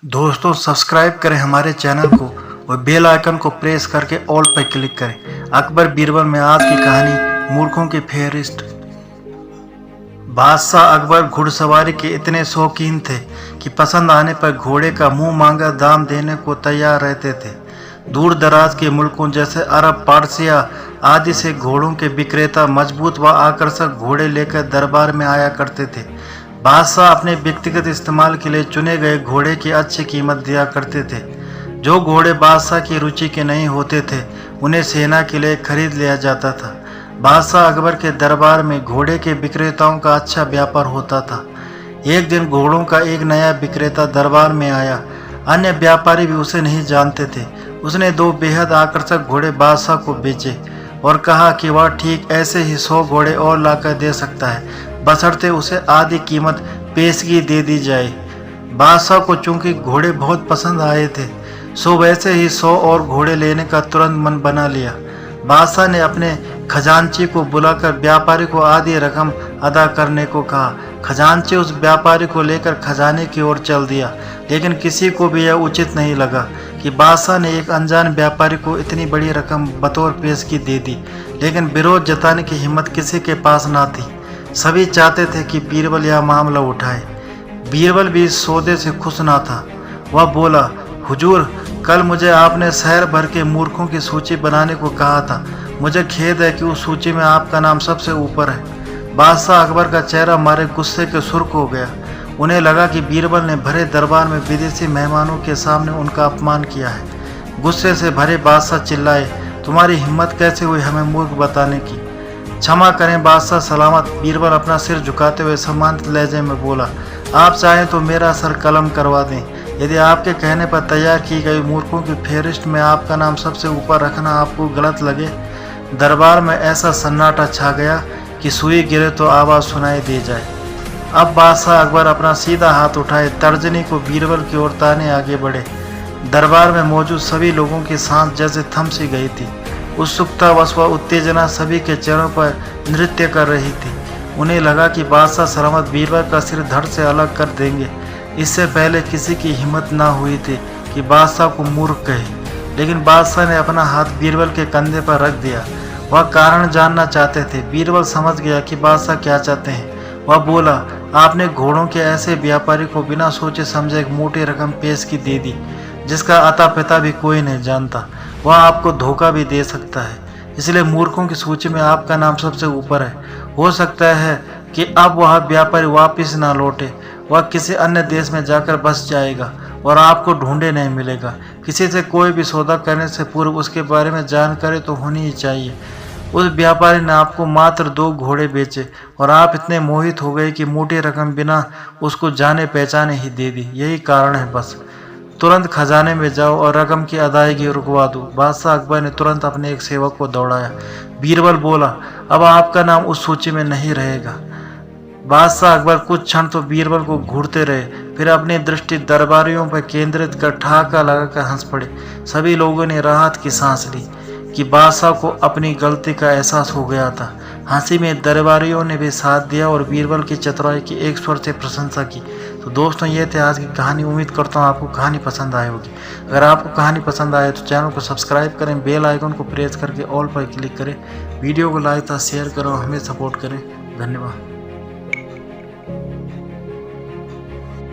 दोस्तों सब्सक्राइब करें हमारे चैनल को और बेल आइकन को प्रेस करके ऑल पर क्लिक करें। अकबर बीरबल में आज की कहानी मूर्खों की फेहरिस्त। बादशाह अकबर घुड़सवारी के इतने शौकीन थे कि पसंद आने पर घोड़े का मुंह मांगा दाम देने को तैयार रहते थे। दूर दराज के मुल्कों जैसे अरब, पारसिया आदि से घोड़ों के विक्रेता मजबूत व आकर्षक घोड़े लेकर दरबार में आया करते थे। बादशाह अपने व्यक्तिगत इस्तेमाल के लिए चुने गए घोड़े की अच्छी कीमत दिया करते थे। जो घोड़े बादशाह की रुचि के नहीं होते थे उन्हें सेना के लिए खरीद लिया जाता था। बादशाह अकबर के दरबार में घोड़े के विक्रेताओं का अच्छा व्यापार होता था। एक दिन घोड़ों का एक नया विक्रेता दरबार में आया। अन्य व्यापारी भी उसे नहीं जानते थे। उसने 2 बेहद आकर्षक घोड़े बादशाह को बेचे और कहा कि वह ठीक ऐसे ही 100 घोड़े और लाकर दे सकता है, बशर्ते उसे आधी कीमत पेशगी दे दी जाए। बादशाह को चूंकि घोड़े बहुत पसंद आए थे, सो वैसे ही 100 और घोड़े लेने का तुरंत मन बना लिया। बादशाह ने अपने खजांची को बुलाकर व्यापारी को आधी रकम अदा करने को कहा। खजांची उस व्यापारी को लेकर खजाने की ओर चल दिया, लेकिन किसी को भी यह उचित नहीं लगा कि बादशाह ने एक अनजान व्यापारी को इतनी बड़ी रकम बतौर पेशगी दे दी। लेकिन विरोध जताने की हिम्मत किसी के पास ना थी। सभी चाहते थे कि बीरबल यह मामला उठाए। बीरबल भी इस सौदे से खुश ना था। वह बोला, हुजूर, कल मुझे आपने शहर भर के मूर्खों की सूची बनाने को कहा था। मुझे खेद है कि उस सूची में आपका नाम सबसे ऊपर है। बादशाह अकबर का चेहरा मारे गुस्से के सुर्ख हो गया। उन्हें लगा कि बीरबल ने भरे दरबार में विदेशी मेहमानों के सामने उनका अपमान किया है। गुस्से से भरे बादशाह चिल्लाए, तुम्हारी हिम्मत कैसे हुई हमें मूर्ख बताने की? क्षमा करें बादशाह सलामत। बीरबल अपना सिर झुकाते हुए सम्मानित लहजे में बोला, आप चाहें तो मेरा सर कलम करवा दें। यदि आपके कहने पर तैयार की गई मूर्खों की फेहरिस्त में आपका नाम सबसे ऊपर रखना आपको गलत लगे। दरबार में ऐसा सन्नाटा छा गया कि सुई गिरे तो आवाज़ सुनाई दे जाए। अब बादशाह अकबर अपना सीधा हाथ उठाए तर्जनी को बीरबल की ओर ताने आगे बढ़े। दरबार में मौजूद सभी लोगों की सांस जैसे थम सी गई थी। उत्सुकता व उत्तेजना सभी के चेहरों पर नृत्य कर रही थी। उन्हें लगा कि बादशाह सलामत बीरबल का सिर धड़ से अलग कर देंगे। इससे पहले किसी की हिम्मत ना हुई थी कि बादशाह को मूर्ख कहे, लेकिन बादशाह ने अपना हाथ बीरबल के कंधे पर रख दिया। वह कारण जानना चाहते थे। बीरबल समझ गया कि बादशाह क्या चाहते हैं। वह बोला, आपने घोड़ों के ऐसे व्यापारी को बिना सोचे समझे एक मोटी रकम पेशगी दे दी, जिसका अता पिता भी कोई नहीं जानता। वह आपको धोखा भी दे सकता है, इसलिए मूर्खों की सूची में आपका नाम सबसे ऊपर है। हो सकता है कि अब वह व्यापारी वापस ना लौटे। वह किसी अन्य देश में जाकर बस जाएगा और आपको ढूंढे नहीं मिलेगा। किसी से कोई भी सौदा करने से पूर्व उसके बारे में जानकारी तो होनी ही चाहिए। उस व्यापारी ने आपको मात्र 2 घोड़े बेचे और आप इतने मोहित हो गए कि मोटी रकम बिना उसको जाने पहचाने ही दे दी। यही कारण है बस। तुरंत खजाने में जाओ और रकम की अदायगी रुकवा दो। बादशाह अकबर ने तुरंत अपने एक सेवक को दौड़ाया। बीरबल बोला, अब आपका नाम उस सूची में नहीं रहेगा। बादशाह अकबर कुछ क्षण तो बीरबल को घूरते रहे, फिर अपनी दृष्टि दरबारियों पर केंद्रित कर ठहाका लगाकर हंस पड़े। सभी लोगों ने राहत की सांस ली कि बादशाह को अपनी गलती का एहसास हो गया था। हंसी में दरबारियों ने भी साथ दिया और बीरबल की चतुराई की एक स्वर से प्रशंसा की। तो दोस्तों, ये थे आज की कहानी। उम्मीद करता हूँ आपको कहानी पसंद आई होगी। अगर आपको कहानी पसंद आए तो चैनल को सब्सक्राइब करें, बेल आइकन को प्रेस करके ऑल पर क्लिक करें, वीडियो को लाइक तथा शेयर करें और हमें सपोर्ट करें। धन्यवाद।